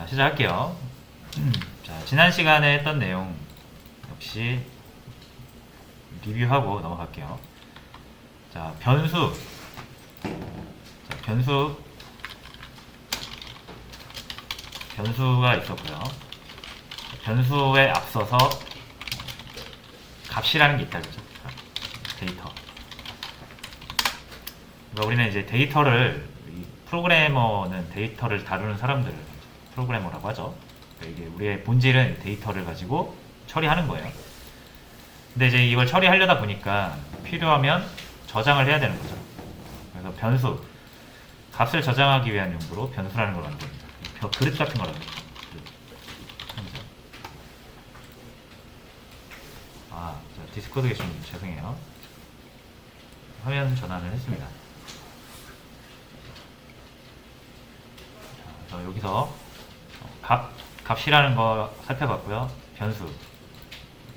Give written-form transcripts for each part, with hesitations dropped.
자, 시작할게요. 자, 지난 시간에 했던 내용 역시 리뷰하고 넘어갈게요. 자, 변수. 자, 변수가 있었고요. 변수에 앞서서 값이라는 게 있다, 그죠? 데이터. 그러니까 우리는 이제 데이터를, 프로그래머는 데이터를 다루는 사람들을 프로그래머라고 하죠. 그러니까 이게 우리의 본질은 데이터를 가지고 처리하는 거예요. 근데 이제 이걸 처리하려다 보니까 필요하면 저장을 해야 되는 거죠. 그래서 변수, 값을 저장하기 위한 용도로 변수라는 걸 만듭니다. 그릇 같은 거라고 했죠. 디스코드에 좀 죄송해요. 화면 전환을 했습니다. 자, 여기서 값이라는 거 살펴봤고요. 변수,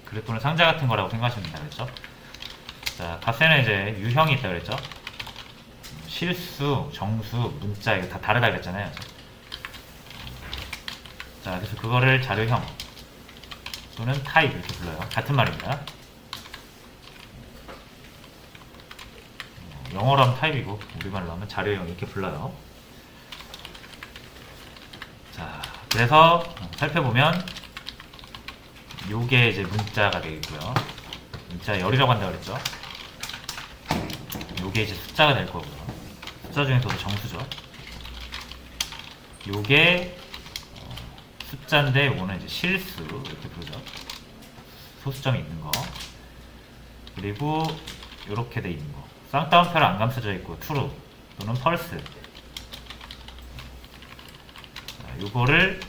그래프 또는 상자 같은 거라고 생각하시면 된다 그랬죠. 자, 값에는 이제 유형이 있다 그랬죠. 실수, 정수, 문자 이거 다 다르다 그랬잖아요. 자, 그래서 그거를 자료형 또는 타입 이렇게 불러요. 같은 말입니다. 영어로 하면 타입이고 우리말로 하면 자료형 이렇게 불러요. 자, 그래서 살펴보면 요게 이제 문자가 되겠고요. 문자 열이라고 한다고 그랬죠. 요게 이제 숫자가 될 거고요. 숫자 중에서도 정수죠. 요게 숫자인데 요거는 이제 실수 이렇게 부르죠. 소수점이 있는 거. 그리고 요렇게 돼 있는 거. 쌍따옴표로 안 감싸져 있고 true 또는 false. 자, 요거를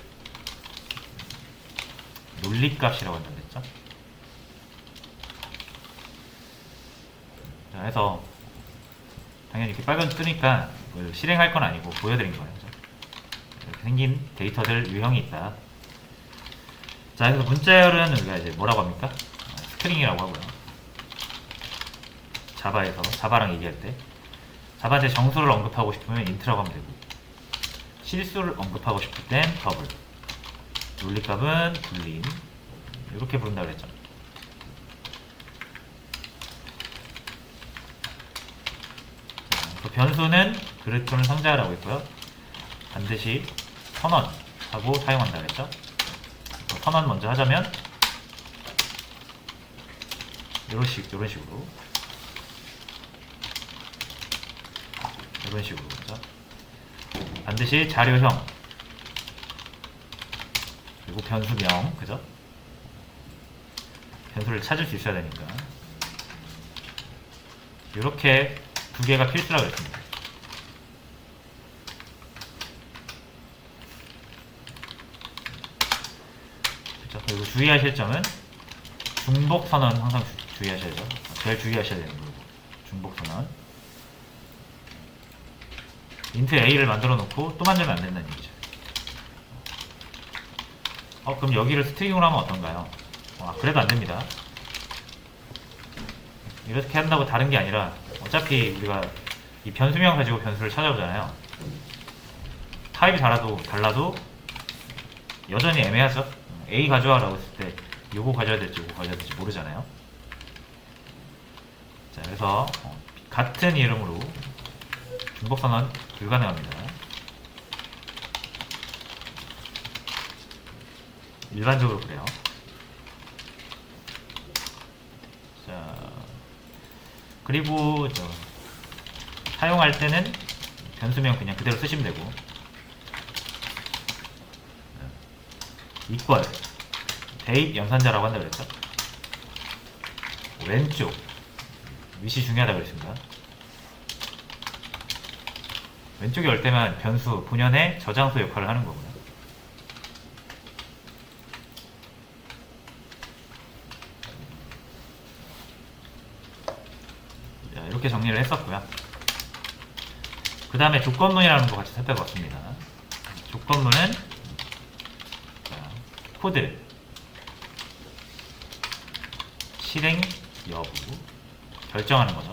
논리값이라고 한다고 했죠. 자, 해서 당연히 이렇게 빨간 뜨니까 이걸 실행할 건 아니고 보여드린 거예요. 이렇게 생긴 데이터들 유형이 있다. 자, 그래서 문자열은 우리가 이제 뭐라고 합니까? 스트링이라고 하고요. 자바랑 얘기할 때 자바한테 정수를 언급하고 싶으면 인트라고 하면 되고, 실수를 언급하고 싶을 땐 더블, 논리값은 불림 이렇게 부른다고 그랬죠. 변수는 그릇 또는 상자라고 했고요. 반드시 선언하고 사용한다 그랬죠. 선언 먼저 하자면 이런 식으로 그렇죠? 반드시 자료형 그리고 변수명, 그죠? 변수를 찾을 수 있어야 되니까 이렇게 두 개가 필수라고 했습니다. 그렇죠? 그리고 주의하실 점은 중복 선언 항상 주의하셔야죠. 제일 주의하셔야 되는 거고, 중복 선언. 인트 a를 만들어 놓고 또 만들면 안 된다는 얘기죠. 그럼 여기를 스트링으로 하면 어떤가요? 그래도 안 됩니다. 이렇게 한다고 다른 게 아니라 어차피 우리가 이 변수명 가지고 변수를 찾아보잖아요. 타입이 달라도 여전히 애매하죠. a 가져와라고 했을 때 요거 가져야 될지 모르잖아요. 자, 그래서 같은 이름으로 중복선언 불가능합니다. 일반적으로 그래요. 자, 그리고 사용할 때는 변수명 그냥 그대로 쓰시면 되고, 이퀄 대입 연산자라고 한다고 그랬죠. 왼쪽 위치 중요하다고 그랬습니다. 왼쪽에 올 때만 변수 본연의 저장소 역할을 하는 거고요. 자, 이렇게 정리를 했었고요. 그 다음에 조건문이라는 거 같이 살펴봤습니다. 조건문은 코드 실행 여부 결정하는 거죠.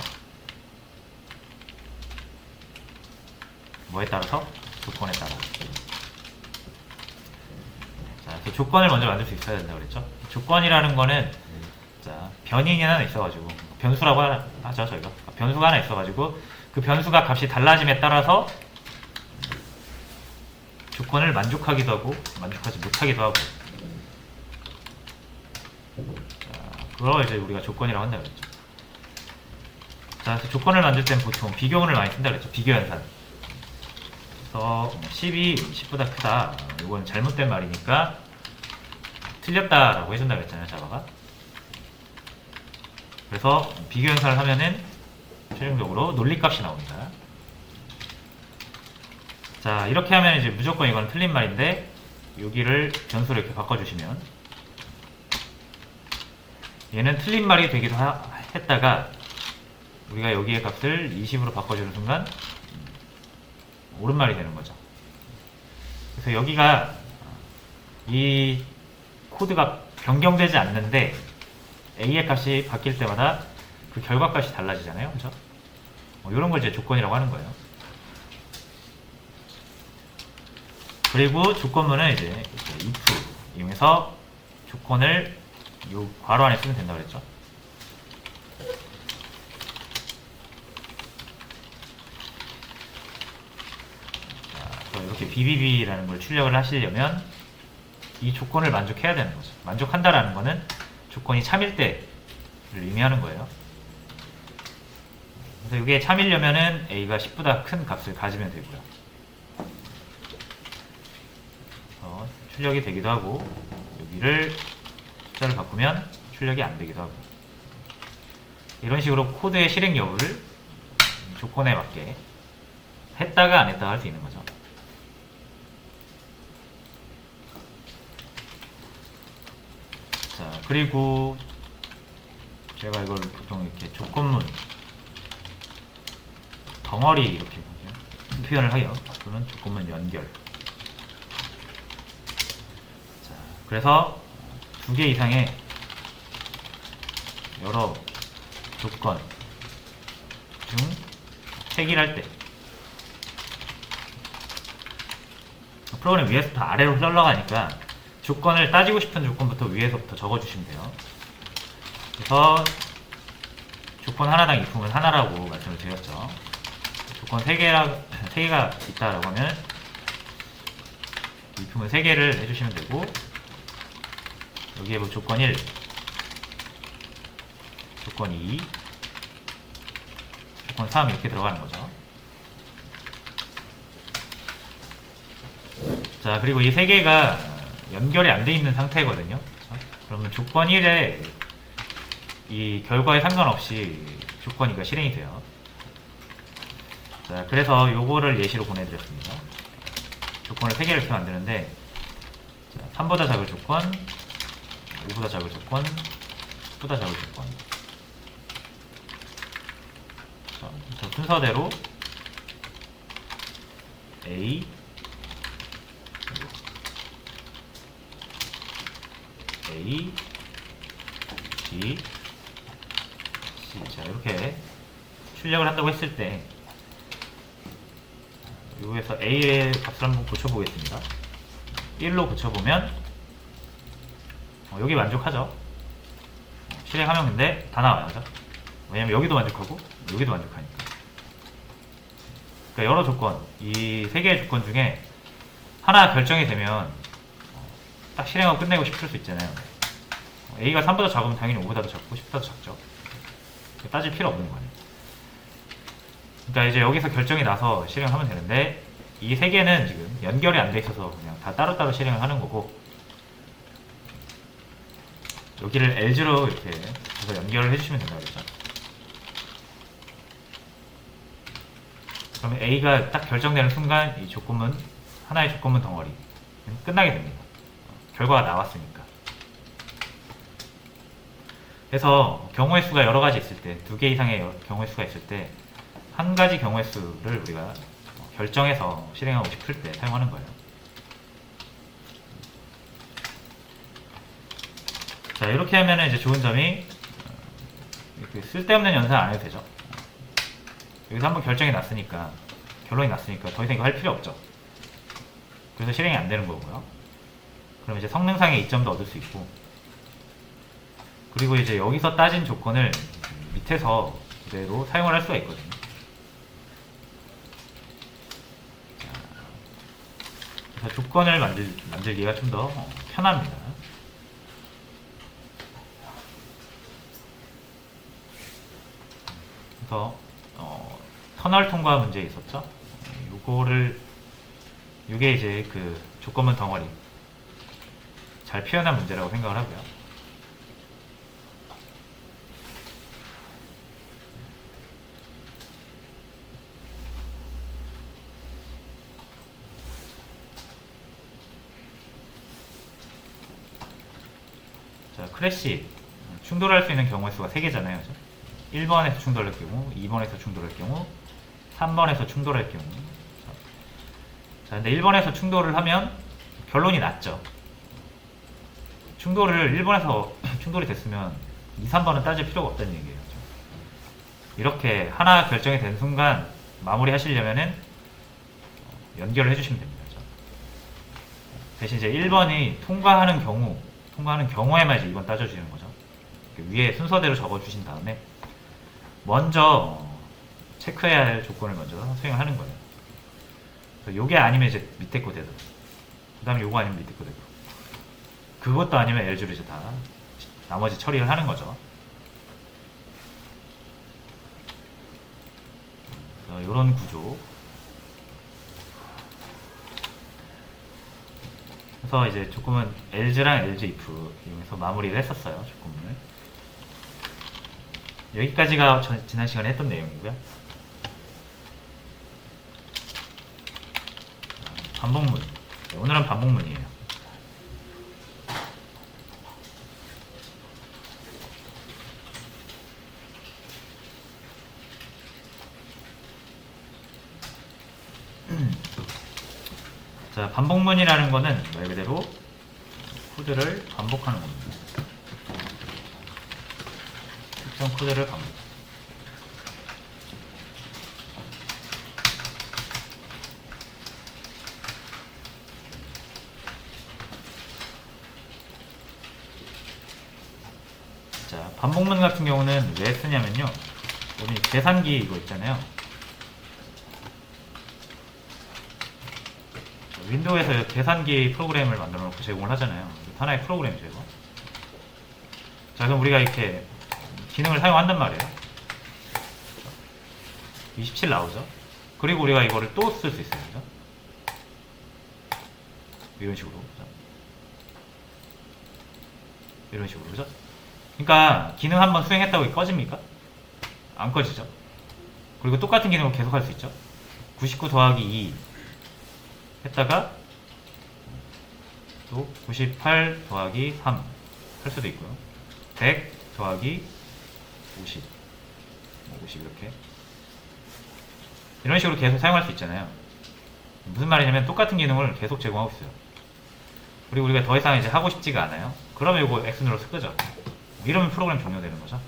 뭐에 따라서? 조건에 따라. 조건을 먼저 만들 수 있어야 된다고 그랬죠. 조건이라는 거는 자, 변인이 하나 있어가지고 변수라고 하죠 저희가. 변수가 하나 있어가지고 그 변수가 값이 달라짐에 따라서 조건을 만족하기도 하고 만족하지 못하기도 하고, 자, 그걸 이제 우리가 조건이라고 한다 그랬죠. 자, 그래서 조건을 만들 때는 보통 비교문을 많이 쓴다 그랬죠. 비교 연산. 그래서 10이 10보다 크다. 이건 잘못된 말이니까 틀렸다라고 해준다 그랬잖아요, 자바가. 그래서 비교 연산을 하면은 최종적으로 논리값이 나옵니다. 자, 이렇게 하면 이제 무조건 이건 틀린 말인데 여기를 변수로 이렇게 바꿔주시면 얘는 틀린 말이 되기도 했다가 우리가 여기의 값을 20으로 바꿔주는 순간 옳은 말이 되는 거죠. 그래서 여기가 이 코드가 변경되지 않는데 A의 값이 바뀔 때마다 그 결과값이 달라지잖아요. 그죠? 이런 걸 이제 조건이라고 하는 거예요. 그리고 조건문은 이제 if 이용해서 조건을 이 괄호 안에 쓰면 된다고 그랬죠. 자, 이렇게 BBB라는 걸 출력을 하시려면 이 조건을 만족해야 되는 거죠. 만족한다라는 거는 조건이 참일 때를 의미하는 거예요. 그래서 이게 참이려면은 A가 10보다 큰 값을 가지면 되고요. 출력이 되기도 하고 여기를 숫자를 바꾸면 출력이 안 되기도 하고, 이런 식으로 코드의 실행 여부를 조건에 맞게 했다가 안 했다가 할 수 있는 거죠. 자, 그리고 제가 이걸 보통 이렇게 조건문 덩어리 이렇게 표현을 해요. 또는 조건문 연결. 자, 그래서 두 개 이상의 여러 조건 중 체결할 때 프로그램 위에서부터 아래로 흘러가니까 조건을 따지고 싶은 조건부터 위에서부터 적어주시면 돼요. 그래서 조건 하나당 if은 하나라고 말씀을 드렸죠. 조건 3개가 있다라고 하면 if은 3개를 해주시면 되고, 여기에 뭐 조건 1, 조건 2, 조건 3 이렇게 들어가는 거죠. 자, 그리고 이 3개가 연결이 안 돼 있는 상태거든요. 그러면 조건 1에 이 결과에 상관없이 조건 2가 실행이 돼요. 자, 그래서 요거를 예시로 보내드렸습니다. 조건을 3개를 이렇게 만드는데, 자, 3보다 작을 조건, 5보다 작을 조건, 10보다 작을 조건. 자, 저 순서대로 A, A, B, C. 자, 이렇게 출력을 한다고 했을 때 여기에서 A의 값을 한번 고쳐보겠습니다. 1로 고쳐보면 여기 만족하죠. 실행하면 근데 다 나와요. 그죠? 왜냐면 여기도 만족하고 여기도 만족하니까. 그러니까 여러 조건, 이 3개의 조건 중에 하나 결정이 되면 딱 실행하고 끝내고 싶을 수 있잖아요. A가 3보다 작으면 당연히 5보다도 작고 10보다도 작죠. 따질 필요 없는 거예요. 그러니까 이제 여기서 결정이 나서 실행하면 되는데, 이 3개는 지금 연결이 안 돼 있어서 그냥 다 따로따로 실행을 하는 거고, 여기를 LG로 이렇게 해서 연결을 해주시면 된다고 했죠. 그러면 A가 딱 결정되는 순간 이 조건문, 하나의 조건문 덩어리 끝나게 됩니다. 결과가 나왔으니까. 그래서 경우의 수가 여러 가지 있을 때, 2개 이상의 경우의 수가 있을 때, 한 가지 경우의 수를 우리가 결정해서 실행하고 싶을 때 사용하는 거예요. 자, 이렇게 하면 이제 좋은 점이 이렇게 쓸데없는 연산 안 해도 되죠. 여기서 한번 결정이 났으니까, 결론이 났으니까 더 이상 이거 할 필요 없죠. 그래서 실행이 안 되는 거고요. 그럼 이제 성능상의 이점도 얻을 수 있고, 그리고 이제 여기서 따진 조건을 밑에서 그대로 사용을 할 수가 있거든요. 그래서 조건을 만들기가 좀 더 편합니다. 그래서 터널 통과 문제 있었죠? 요게 이제 그 조건문 덩어리 잘 표현한 문제라고 생각을 하고요. 자, 크래시 충돌할 수 있는 경우의 수가 3개잖아요. 그죠? 1번에서 충돌할 경우, 2번에서 충돌할 경우, 3번에서 충돌할 경우. 자, 근데 1번에서 충돌을 하면 결론이 났죠. 충돌을 1번에서 충돌이 됐으면 2, 3번은 따질 필요가 없다는 얘기예요. 이렇게 하나 결정이 된 순간 마무리 하시려면은 연결을 해주시면 됩니다. 대신 이제 1번이 통과하는 경우에만 이제 2번 따져주시는 거죠. 위에 순서대로 적어주신 다음에 먼저 체크해야 할 조건을 먼저 수행을 하는 거예요. 요게 아니면 이제 밑에 거 되고, 그 다음에 요거 아니면 밑에 거 되고, 그것도 아니면 LG로 이제 다 나머지 처리를 하는 거죠. 요런 구조. 그래서 이제 조금은 LG랑 LG if 이용해서 마무리를 했었어요. 조건문을. 여기까지가 지난 시간에 했던 내용이고요. 반복문. 네, 오늘은 반복문이에요. 자, 반복문이라는 거는 말 그대로 코드를 반복하는 겁니다. 특정 코드를 반복. 자, 반복문 같은 경우는 왜 쓰냐면요. 우리 계산기 이거 있잖아요. 윈도우에서 계산기 프로그램을 만들어 놓고 제공을 하잖아요. 하나의 프로그램이죠, 이거. 자, 그럼 우리가 이렇게 기능을 사용한단 말이에요. 27 나오죠? 그리고 우리가 이거를 또 쓸 수 있어요. 그죠? 이런 식으로. 그죠? 이런 식으로. 그죠? 그러니까 기능 한번 수행했다고 꺼집니까? 안 꺼지죠? 그리고 똑같은 기능을 계속 할 수 있죠? 99 더하기 2 했다가 또 98 더하기 3 할 수도 있고요. 100 더하기 50 이렇게 이런 식으로 계속 사용할 수 있잖아요. 무슨 말이냐면 똑같은 기능을 계속 제공하고 있어요. 그리고 우리가 더 이상 이제 하고 싶지가 않아요. 그러면 이거 X 눌러서 끄죠. 이러면 프로그램 종료되는 거죠.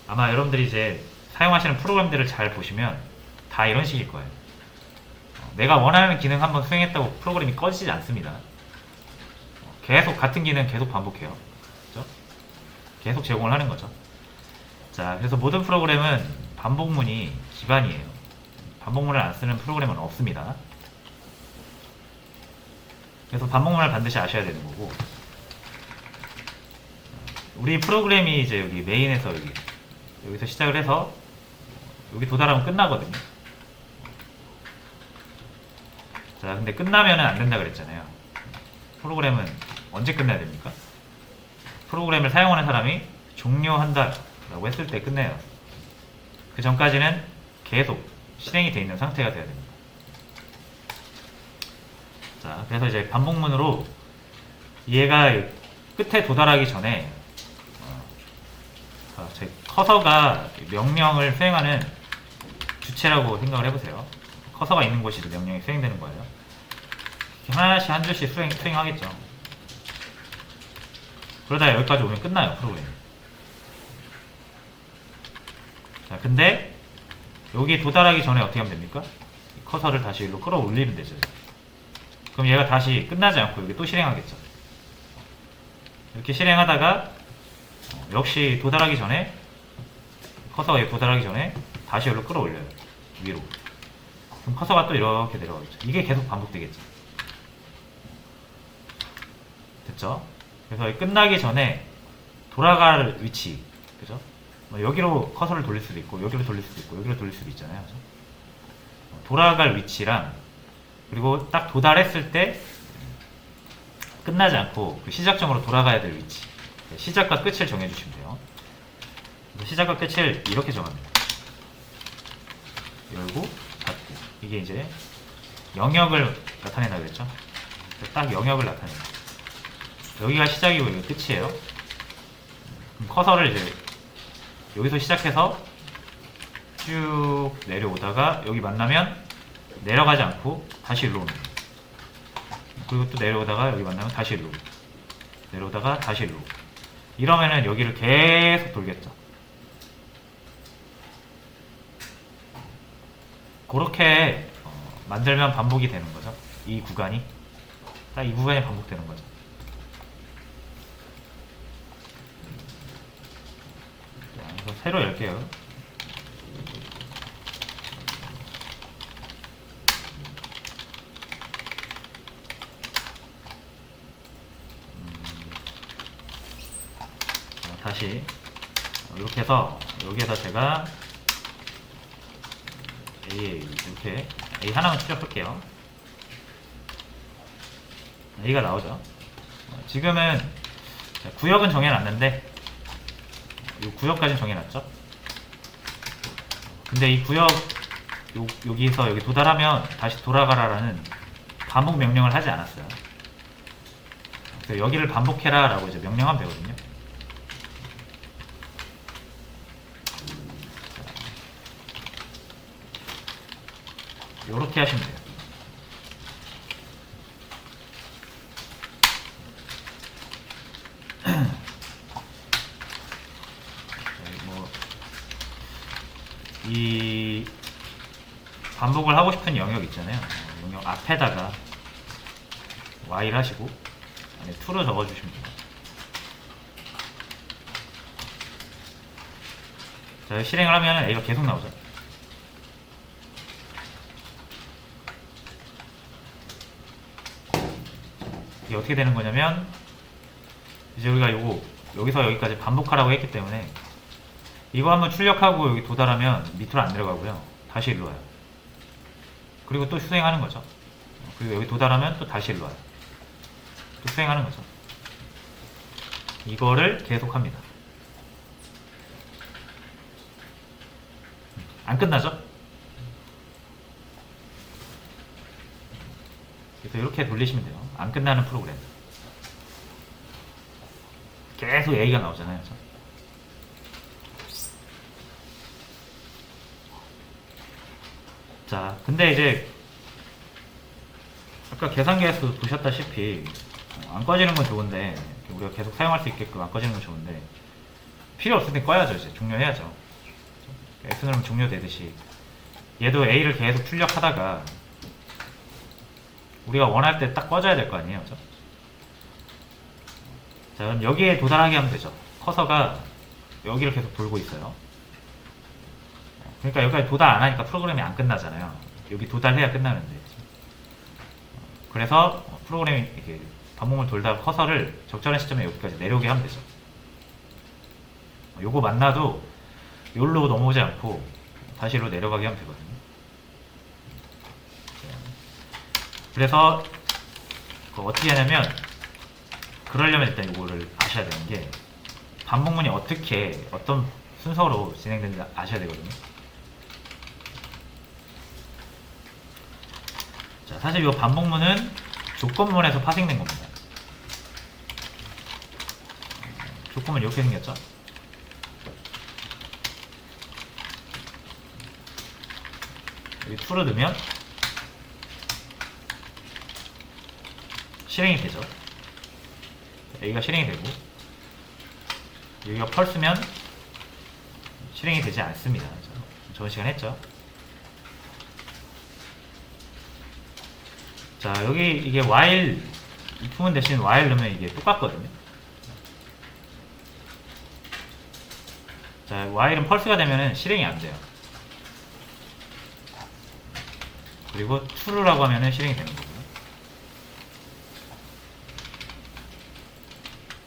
아마 여러분들이 이제 사용하시는 프로그램들을 잘 보시면 다 이런 식일 거예요. 내가 원하는 기능 한번 수행했다고 프로그램이 꺼지지 않습니다. 계속 같은 기능 계속 반복해요. 그렇죠? 계속 제공을 하는 거죠. 자, 그래서 모든 프로그램은 반복문이 기반이에요. 반복문을 안 쓰는 프로그램은 없습니다. 그래서 반복문을 반드시 아셔야 되는 거고, 우리 프로그램이 이제 여기 메인에서 여기서 시작을 해서 여기 도달하면 끝나거든요. 자, 근데 끝나면은 안 된다 그랬잖아요. 프로그램은 언제 끝내야 됩니까? 프로그램을 사용하는 사람이 종료한다 라고 했을 때 끝내요. 그 전까지는 계속 실행이 되어 있는 상태가 돼야 됩니다. 자, 그래서 이제 반복문으로 얘가 끝에 도달하기 전에 제 커서가 명령을 수행하는 주체라고 생각을 해보세요. 커서가 있는 곳이 명령이 수행되는 거예요. 하나씩 한 줄씩 수행하겠죠. 그러다 여기까지 오면 끝나요, 프로그램이. 자, 근데 여기 도달하기 전에 어떻게 하면 됩니까? 커서를 다시 일로 끌어올리면 되죠. 그럼 얘가 다시 끝나지 않고 여기 또 실행하겠죠. 이렇게 실행하다가 역시 도달하기 전에, 커서가 여기 도달하기 전에 다시 여기로 끌어올려요. 위로. 그럼 커서가 또 이렇게 내려가겠죠. 이게 계속 반복되겠죠. 됐죠? 그래서 끝나기 전에 돌아갈 위치, 그죠? 여기로 커서를 돌릴 수도 있고, 여기로 돌릴 수도 있고, 여기로 돌릴 수도 있잖아요. 그죠? 돌아갈 위치랑, 그리고 딱 도달했을 때 끝나지 않고 그 시작점으로 돌아가야 될 위치, 시작과 끝을 정해주시면 돼요. 시작과 끝을 이렇게 정합니다. 열고 닫고. 이게 이제 영역을 나타낸다고 그랬죠. 딱 영역을 나타냅니다. 여기가 시작이고 여기가 끝이에요. 그럼 커서를 이제 여기서 시작해서 쭉 내려오다가 여기 만나면 내려가지 않고 다시 일로 옵니다. 그리고 또 내려오다가 여기 만나면 다시 일로, 내려오다가 다시 일로. 이러면은 여기를 계속 돌겠죠. 그렇게 만들면 반복이 되는 거죠. 이 구간이 딱 이 구간이 반복되는 거죠. 자, 그래서 새로 열게요. 다시 이렇게 해서 여기에다 제가 A 이렇게 A 하나만 출력할게요. A가 나오죠. 지금은 구역은 정해놨는데 이 구역까지 정해놨죠. 근데 이 구역 여기서 여기 도달하면 다시 돌아가라라는 반복 명령을 하지 않았어요. 그래서 여기를 반복해라 라고 이제 명령하면 되거든요. 요렇게 하시면 돼요. 이 반복을 하고 싶은 영역 있잖아요. 영역 앞에다가 Y를 하시고 안에 2로 적어주시면 돼요. 자, 실행을 하면 A가 계속 나오죠. 이게 어떻게 되는 거냐면 이제 우리가 여기서 여기까지 반복하라고 했기 때문에 이거 한번 출력하고 여기 도달하면 밑으로 안 내려가고요. 다시 일로 와요. 그리고 또 수행하는 거죠. 그리고 여기 도달하면 또 다시 일로 와요. 또 수행하는 거죠. 이거를 계속 합니다. 안 끝나죠? 그래서 이렇게 돌리시면 돼요. 안 끝나는 프로그램. 계속 A가 나오잖아요. 그렇죠? 자, 근데 이제 아까 계산기에서 보셨다시피 안 꺼지는 건 좋은데, 우리가 계속 사용할 수 있게끔 안 꺼지는 건 좋은데 필요 없을 때 꺼야죠. 이제 종료해야죠. X 누르면 종료되듯이 얘도 A를 계속 출력하다가 우리가 원할 때 딱 꺼져야 될 거 아니에요. 그렇죠? 자, 그럼 여기에 도달하게 하면 되죠. 커서가 여기를 계속 돌고 있어요. 그러니까 여기까지 도달 안 하니까 프로그램이 안 끝나잖아요. 여기 도달해야 끝나는데. 그래서 프로그램이 이렇게 반복을 돌다가 커서를 적절한 시점에 여기까지 내려오게 하면 되죠. 요거 만나도 여기로 넘어오지 않고 다시 여기로 내려가게 하면 되거든요. 그래서 어떻게 하냐면, 그러려면 일단 이거를 아셔야 되는 게 반복문이 어떻게 어떤 순서로 진행되는지 아셔야 되거든요. 자, 사실 이 반복문은 조건문에서 파생된 겁니다. 조건문 이렇게 생겼죠. 여기 true를 넣으면 실행이 되죠. 여기가 실행이 되고, 여기가 false면 실행이 되지 않습니다. 저번 시간에 했죠. 자, 여기 이게 while if문 대신 while 넣으면 이게 똑같거든요. 자, while은 펄스가 되면은 실행이 안 돼요. 그리고 true라고 하면은 실행이 되는 거고요.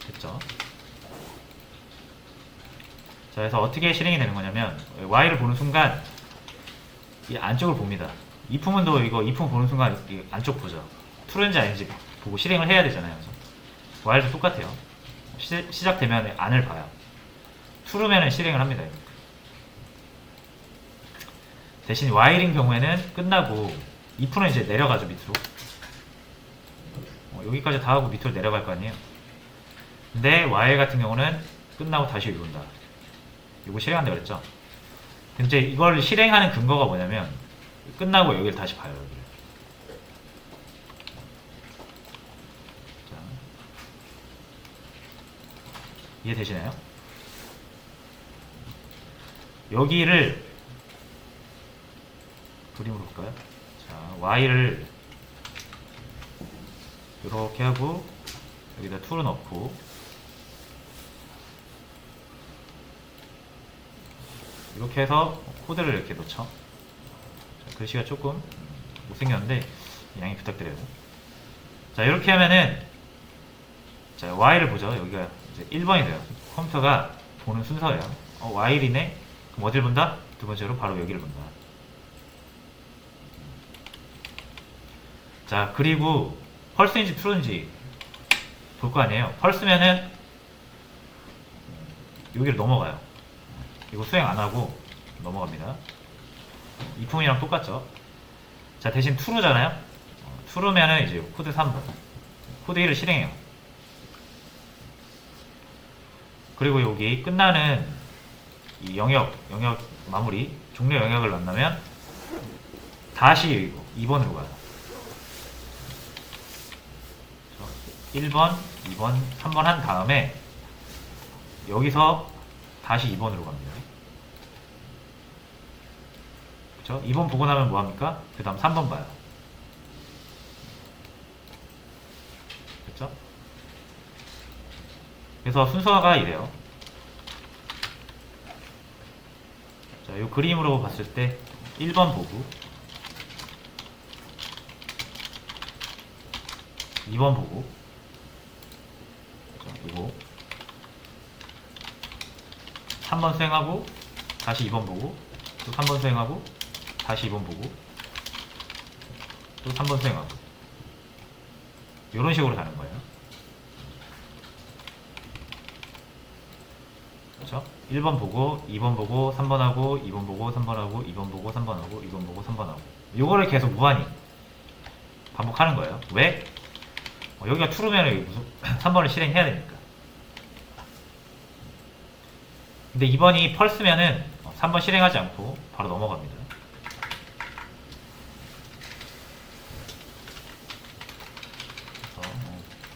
됐죠? 자, 그래서 어떻게 실행이 되는 거냐면 while을 보는 순간 이 안쪽을 봅니다. if문도 이거 if 보는 순간 이 안쪽 보죠. true인지 아닌지 보고 실행을 해야 되잖아요. 그래서 while도 똑같아요. 시작되면 안을 봐요. true면은 실행을 합니다. 대신 while인 경우에는 끝나고 if는 이제 내려가죠. 밑으로 여기까지 다 하고 밑으로 내려갈 거 아니에요. 근데 while 같은 경우는 끝나고 다시 여기 온다. 이거 실행한다 그랬죠. 근데 이걸 실행하는 근거가 뭐냐면 끝나고 여기를 다시 봐요. 여기를. 자, 이해되시나요? 여기를 그림으로 볼까요? 자, y를 이렇게 하고 여기다 to를 넣고 이렇게 해서 코드를 이렇게 넣죠. 자, 글씨가 조금 못생겼는데 양해 부탁드려요. 자, 이렇게 하면은 자, y를 보죠. 여기가 이제 1번이 돼요. 컴퓨터가 보는 순서예요. y이네? 그럼 어딜 본다? 두 번째로 바로 여기를 본다. 자, 그리고 펄스인지 트루인지 볼 거 아니에요. 펄스면은 여기를 넘어가요. 이거 수행 안 하고 넘어갑니다. if문이랑 똑같죠. 자, 대신 true잖아요. true면은 이제 코드 3번, 코드 1을 실행해요. 그리고 여기 끝나는 이 영역 마무리, 종료 영역을 만나면 다시 2번으로 가요. 1번, 2번, 3번 한 다음에 여기서 다시 2번으로 갑니다. 그쵸? 2번 보고 나면 뭐합니까? 그 다음 3번 봐요. 그쵸? 그래서 순서가 이래요. 자, 이 그림으로 봤을 때 1번 보고 2번 보고 이거 3번 수행하고 다시 2번 보고 또 3번 수행하고 다시 2번 보고 또 3번 수행하고 이런 식으로 가는 거예요. 그렇죠? 1번 보고 2번 보고 3번 하고 2번 보고 3번 하고 2번 보고 3번 하고 2번 보고 3번 하고 이거를 계속 무한히 반복하는 거예요. 왜? 여기가 true면 3번을 실행해야 되니까. 근데 2번이 펄스면은 3번 실행하지 않고 바로 넘어갑니다.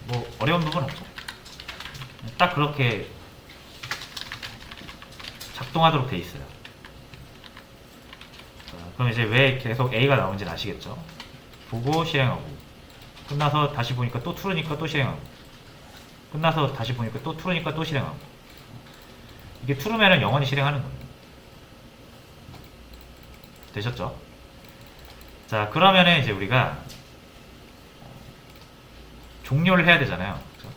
뭐 어려운 부분 없죠. 딱 그렇게 작동하도록 돼 있어요. 자, 그럼 이제 왜 계속 A가 나오는지는 아시겠죠? 보고 실행하고 끝나서 다시 보니까 또 true니까 또 실행하고 끝나서 다시 보니까 또 true니까 또 실행하고 이게 true면은 영원히 실행하는 거예요. 되셨죠? 자, 그러면은 이제 우리가 종료를 해야 되잖아요. 그렇죠?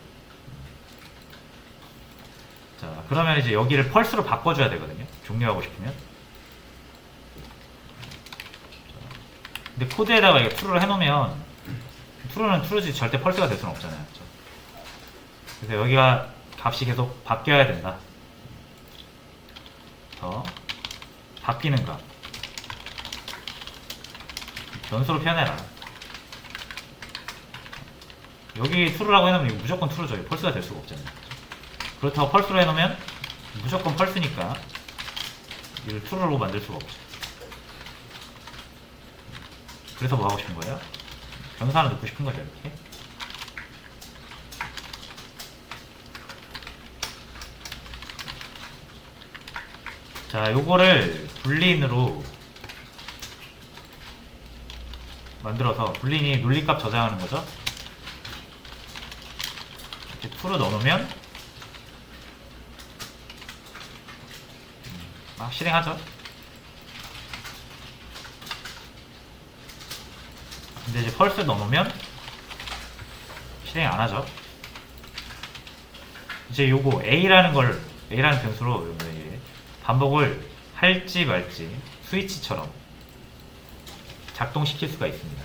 자, 그러면 이제 여기를 펄스로 바꿔줘야 되거든요. 종료하고 싶으면. 근데 코드에다가 이거 true를 해놓으면 true는 true지 절대 펄스가 될 수는 없잖아요. 그렇죠? 그래서 여기가 값이 계속 바뀌어야 된다. 바뀌는 값 변수로 표현해라. 여기 true라고 해놓으면 이거 무조건 true죠. 펄스가 될 수가 없잖아요. 그렇다고 펄스로 해놓으면 무조건 펄스니까 이를 true로 만들 수가 없죠. 그래서 뭐 하고 싶은 거예요? 변수 하나 넣고 싶은 거죠. 이렇게. 자, 요거를 불린으로 만들어서 불린이 논리값 저장하는 거죠. 이렇게 true로 넣어놓으면 막 실행하죠. 근데 이제 false 넣어놓으면 실행 안 하죠. 이제 요거 A라는 변수로 반복을 할지 말지 스위치처럼 작동시킬 수가 있습니다.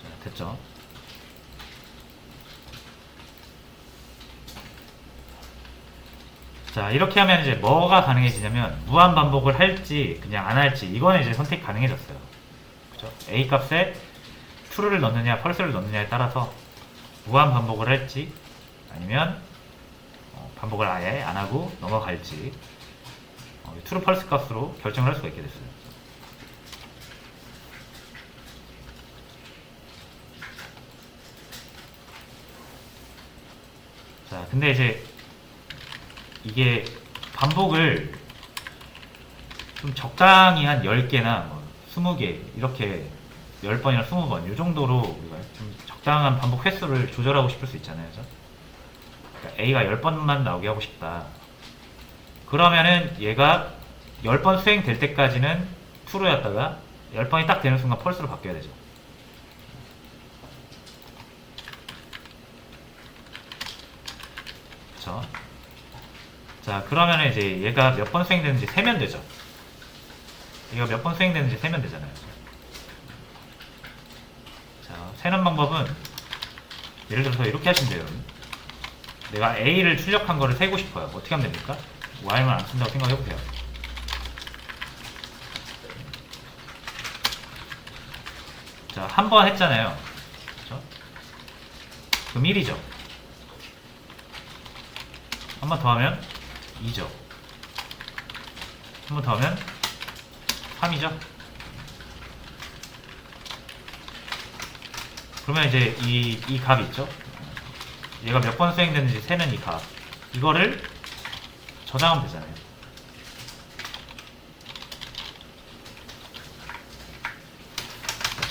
자, 됐죠? 자, 이렇게 하면 이제 뭐가 가능해지냐면 무한 반복을 할지 그냥 안 할지 이거는 이제 선택 가능해졌어요. 그죠? A 값에 true를 넣느냐 false를 넣느냐에 따라서 무한 반복을 할지 아니면 반복을 아예 안 하고 넘어갈지 true false 값으로 결정을 할 수가 있게 됐어요. 자, 근데 이제 이게 반복을 좀 적당히 한 10개나 뭐 20개 이렇게 10번이나 20번 이 정도로 우리가 좀 적당한 반복 횟수를 조절하고 싶을 수 있잖아요. 그죠? 그러니까 A가 10번만 나오게 하고 싶다. 그러면은 얘가 10번 수행될 때까지는 true였다가 10번이 딱 되는 순간 false로 바뀌어야 되죠. 그쵸? 자, 그러면 이제 얘가 몇 번 수행되는지 세면 되죠. 얘가 몇 번 수행되는지 세면 되잖아요. 자, 세는 방법은 예를 들어서 이렇게 하시면 돼요. 내가 A를 출력한 거를 세고 싶어요. 어떻게 하면 됩니까? Y만 안 쓴다고 생각해보세요. 자, 한 번 했잖아요. 그렇죠? 그럼 1이죠. 한 번 더 하면 2죠. 한 번 더 하면 3이죠. 그러면 이제 이 값이 있죠. 얘가 몇 번 수행되는지 세는 이 값. 이거를 저장하면 되잖아요.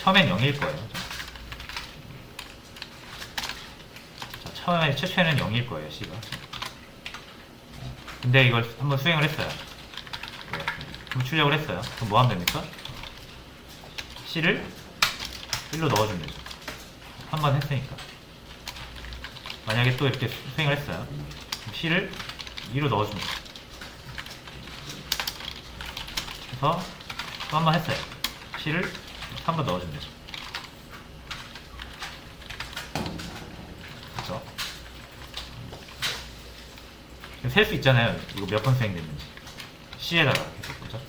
처음엔 0일 거예요. 자, 처음에 최초에는 0일 거예요, C가. 근데 이걸 한번 수행을 했어요. 그럼 출력을 했어요. 그럼 뭐 하면 됩니까? C를 1로 넣어주면 되죠. 한 번 했으니까. 만약에 또 이렇게 수행을 했어요. 그럼 C를 2로 넣어주면 되죠. 그래서 또 한 번 했어요. C를 3번 넣어주면 되죠. 그쵸? 셀 수 있잖아요. 이거 몇 번 수행됐는지. C에다가 계속, 그죠?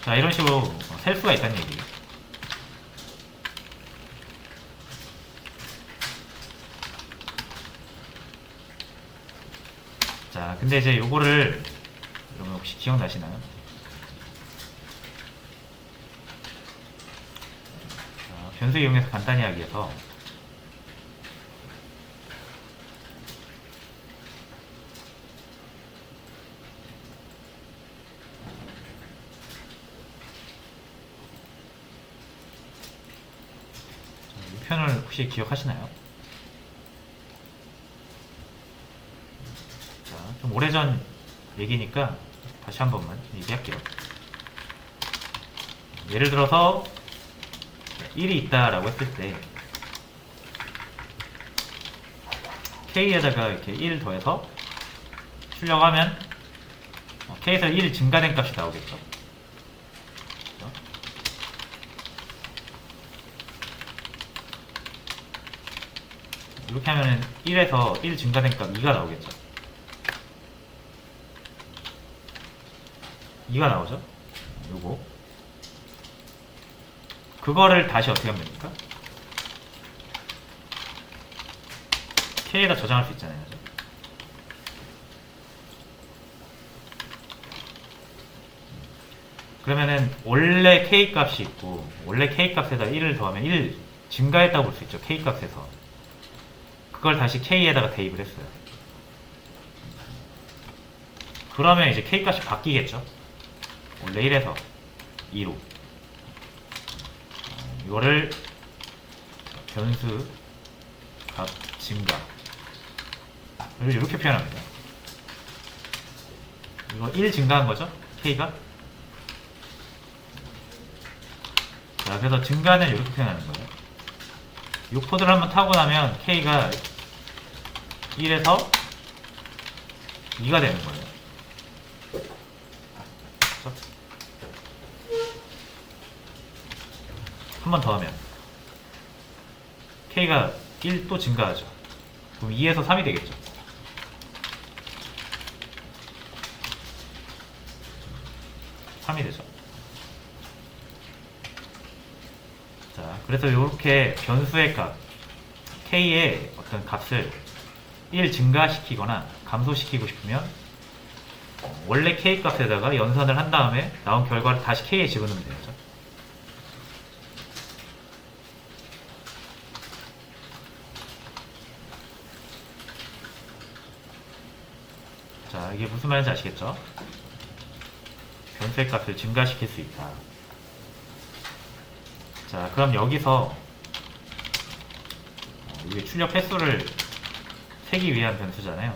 자, 이런 식으로 셀 수가 있다는 얘기예요. 자, 근데 이제 요거를 여러분 혹시 기억나시나요? 자, 변수 이용해서 간단히 하기 위해서 이 편을 혹시 기억하시나요? 자, 좀 오래전 얘기니까 다시 한 번만 얘기할게요. 예를 들어서 1이 있다라고 했을 때 K에다가 이렇게 1 더해서 출력하면 K에서 1 증가된 값이 나오겠죠. 그렇죠? 이렇게 하면은 1에서 1 증가된 값 2가 나오겠죠. 2가 나오죠. 요거 그거를 다시 어떻게 하면 됩니까? K에다 저장할 수 있잖아요. 그죠? 그러면은 원래 K 값이 있고 원래 K 값에다 1을 더하면 1 증가했다고 볼 수 있죠. K 값에서 그걸 다시 K에다가 대입을 했어요. 그러면 이제 K 값이 바뀌겠죠. 원래 1에서 2로 이거를 변수 값 증가 이렇게 표현합니다. 이거 1 증가한 거죠? K가. 자, 그래서 증가는 이렇게 표현하는 거예요. 이 코드를 한번 타고 나면 K가 1에서 2가 되는 거예요. 한 번 더 하면 K가 1 또 증가하죠. 그럼 2에서 3이 되겠죠. 삼이 되죠. 자, 그래서 이렇게 변수의 값 K의 어떤 값을 1 증가시키거나 감소시키고 싶으면 원래 K 값에다가 연산을 한 다음에 나온 결과를 다시 K에 집어넣으면 되죠. 자, 이게 무슨 말인지 아시겠죠? 변수의 값을 증가시킬 수 있다. 자, 그럼 여기서 이게 출력 횟수를 세기 위한 변수잖아요.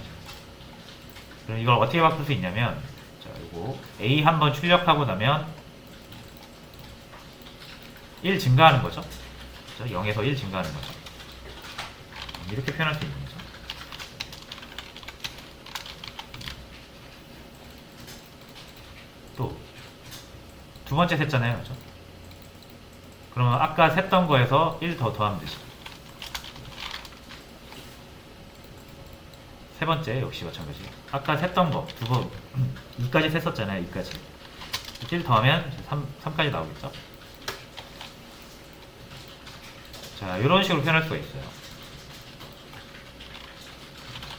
그럼 이걸 어떻게 바꿀 수 있냐면, 자, 이거 A 한번 출력하고 나면 1 증가하는 거죠. 그렇죠? 0에서 1 증가하는 거죠. 이렇게 표현할 수 있는 거죠. 또 두 번째 셌잖아요. 그렇죠? 그러면 아까 셌던 거에서 1 더 더하면 되죠. 세 번째 역시 마찬가지. 아까 셌던 거 두 번 2까지 셌었잖아요. 2까지 1 더하면 3까지 나오겠죠. 자, 이런 식으로 표현할 수가 있어요.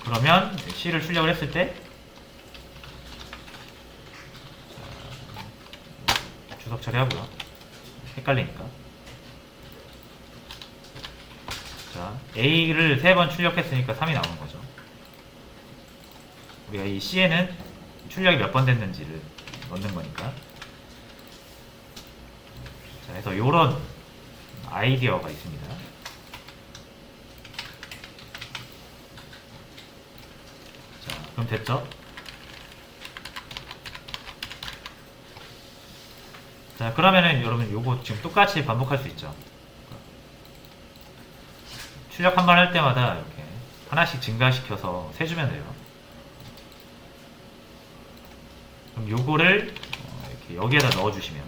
그러면 C를 출력을 했을 때 주석 처리하고요. 헷갈리니까. 자, A를 3번 출력했으니까 3이 나오는 거죠. 우리가 이 C에는 출력이 몇 번 됐는지를 넣는 거니까. 자, 그래서 요런 아이디어가 있습니다. 자, 그럼 됐죠? 자, 그러면은 여러분 요거 지금 똑같이 반복할 수 있죠. 출력 한 번 할 때마다 이렇게 하나씩 증가시켜서 세주면 돼요. 그럼 요거를 이렇게 여기에다 넣어주시면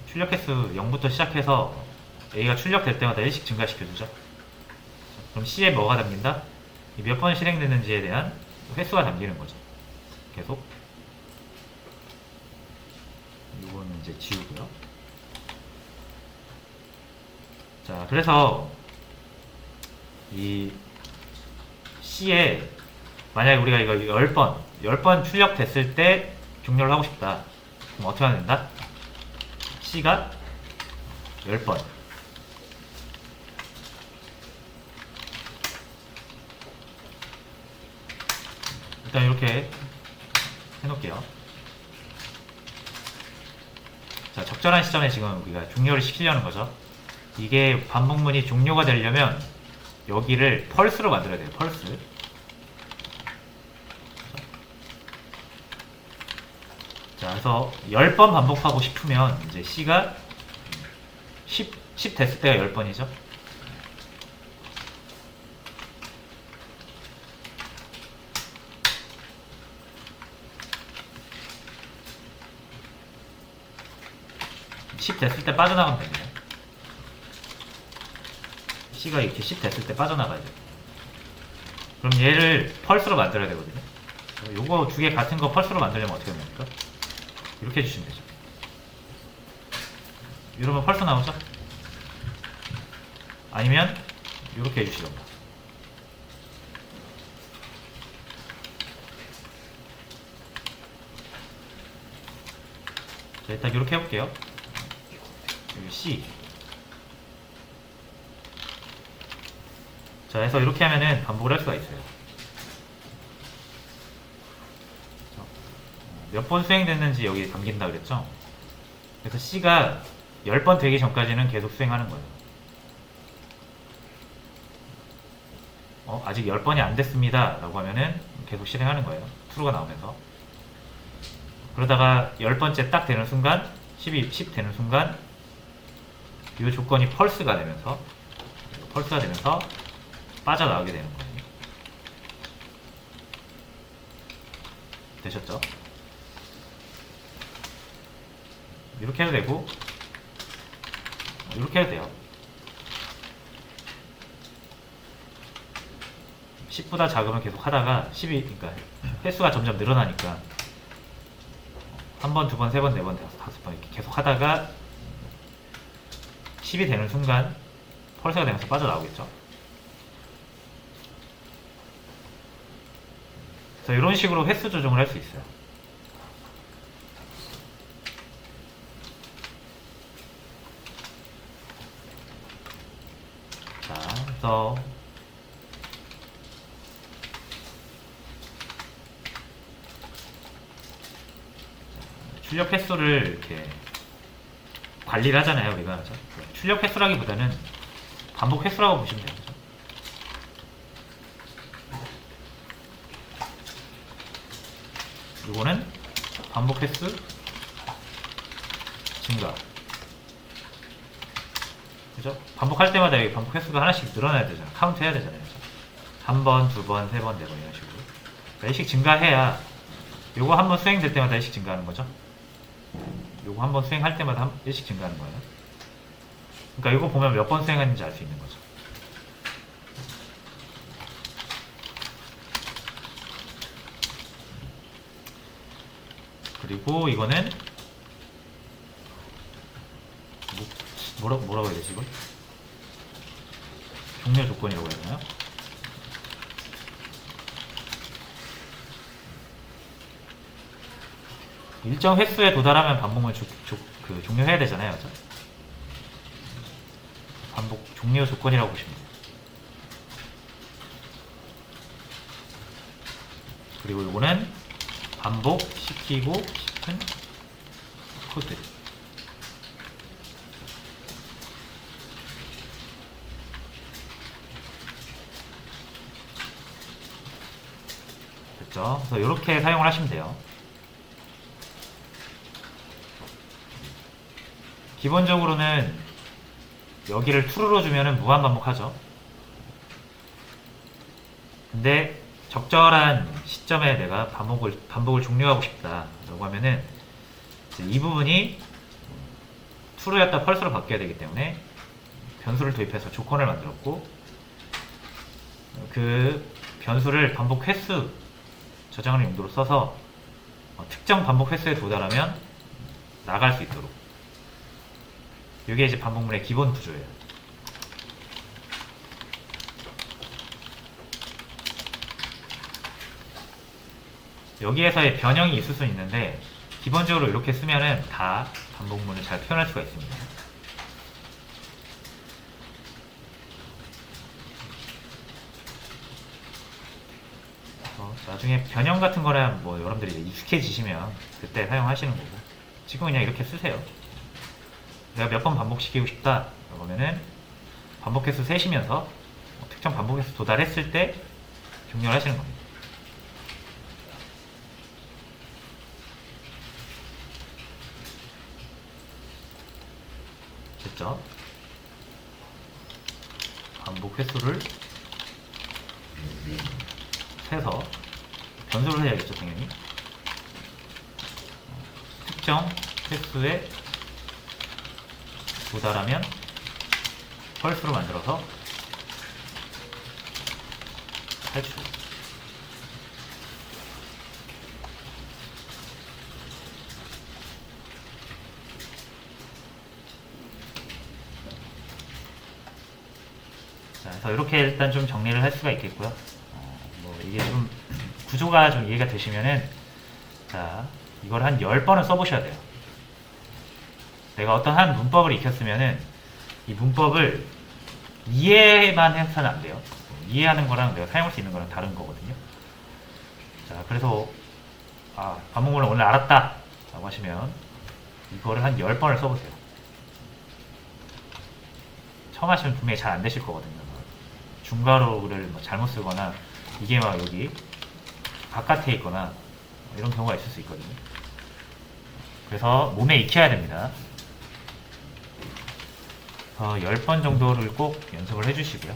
출력 횟수 0부터 시작해서 A가 출력될 때마다 1씩 증가시켜주죠. 그럼 C에 뭐가 담긴다? 몇 번 실행됐는지에 대한 횟수가 담기는 거죠. 계속. 이거는 이제 지우고요. 자, 그래서 이 C에 만약에 우리가 이거 10번 출력됐을 때 종료를 하고 싶다. 그럼 어떻게 하면 된다? C가 10번. 일단 이렇게 해놓을게요. 자, 적절한 시점에 지금 우리가 종료를 시키려는 거죠. 이게 반복문이 종료가 되려면 여기를 펄스로 만들어야 돼요. 펄스. 자, 그래서 10번 반복하고 싶으면 이제 C가 10 됐을 때가 10번이죠. 됐을 때 빠져나가면 됩니다. C가 이렇게 10 됐을 때 빠져나가야 돼요. 그럼 얘를 펄스로 만들어야 되거든요. 요거 두 개 같은 거 펄스로 만들려면 어떻게 하면 됩니까? 이렇게 해주시면 되죠. 이러면 펄스 나오죠? 아니면 이렇게 해주시던가. 자, 일단 이렇게 해볼게요. 여기 C. 자, 해서 이렇게 하면은 반복을 할 수가 있어요. 몇 번 수행됐는지 여기 담긴다 그랬죠? 그래서 C가 10번 되기 전까지는 계속 수행하는 거예요. 아직 10번이 안 됐습니다 라고 하면은 계속 실행하는 거예요. true가 나오면서. 그러다가 10번째 딱 되는 순간 10 되는 순간 이 조건이 펄스가 되면서 빠져나오게 되는 거예요. 되셨죠? 이렇게 해도 되고 이렇게 해도 돼요. 10보다 작으면 계속 하다가 10이, 그러니까 횟수가 점점 늘어나니까 한 번, 두 번, 세 번, 네 번, 다섯 번 이렇게 계속 하다가 10이 되는 순간 펄스가 되면서 빠져나오겠죠. 그래서 이런 식으로 횟수 조정을 할 수 있어요. 자, 그래서 출력 횟수를 이렇게 관리를 하잖아요, 우리가. 출력 횟수라기보다는 반복 횟수라고 보시면 돼요. 이거는 반복 횟수 증가. 그죠? 반복할 때마다 여기 반복 횟수가 하나씩 늘어나야 되잖아요. 카운트 해야 되잖아요. 그죠? 한 번, 두 번, 세 번, 네 번 이런 식으로. 그러니까 일씩 증가해야 요거 한 번 수행될 때마다 일씩 증가하는 거죠. 요거 한 번 수행할 때마다 일씩 증가하는 거예요. 그러니까 이거 보면 몇 번 수행했는지 알 수 있는 거죠. 그리고 이거는 뭐라고 해야 되지 이걸? 종료 조건이라고 해야 되나요? 일정 횟수에 도달하면 반복을 종료해야 되잖아요. 그렇죠? 반복 종료 조건이라고 보시면 돼요. 그리고 이거는 반복시키고 싶은 코드. 됐죠? 그래서 이렇게 사용을 하시면 돼요. 기본적으로는 여기를 true로 주면은 무한 반복하죠. 근데 적절한 시점에 내가 반복을 종료하고 싶다 라고 하면은 이 부분이 true였다 false로 바뀌어야 되기 때문에 변수를 도입해서 조건을 만들었고, 그 변수를 반복 횟수 저장하는 용도로 써서 특정 반복 횟수에 도달하면 나갈 수 있도록. 이게 이제 반복문의 기본 구조예요. 여기에서의 변형이 있을 수 있는데 기본적으로 이렇게 쓰면은 다 반복문을 잘 표현할 수가 있습니다. 나중에 변형 같은 거나 뭐 여러분들이 익숙해지시면 그때 사용하시는 거고, 지금 그냥 이렇게 쓰세요. 내가 몇 번 반복시키고 싶다 그러면은 반복 횟수 세시면서 특정 반복 횟수 도달했을 때 종료를 하시는 겁니다. 됐죠? 반복 횟수를 세서 변수를 해야겠죠, 당연히. 특정 횟수에 도달하면 펄스로 만들어서 탈출. 자, 그래서 이렇게 일단 좀 정리를 할 수가 있겠고요. 뭐 이게 좀 구조가 좀 이해가 되시면은, 자, 이걸 한 10번은 써보셔야 돼요. 내가 어떤 한 문법을 익혔으면은 이 문법을 이해만 해서는 안 돼요. 이해하는 거랑 내가 사용할 수 있는 거랑 다른 거거든요. 자, 그래서 반복문을 오늘 알았다 라고 하시면 이거를 한 10번을 써보세요. 처음 하시면 분명히 잘 안 되실 거거든요. 중괄호를 뭐 잘못 쓰거나 이게 막 여기 바깥에 있거나 이런 경우가 있을 수 있거든요. 그래서 몸에 익혀야 됩니다. 10번 정도를 꼭 연습을 해주시고요.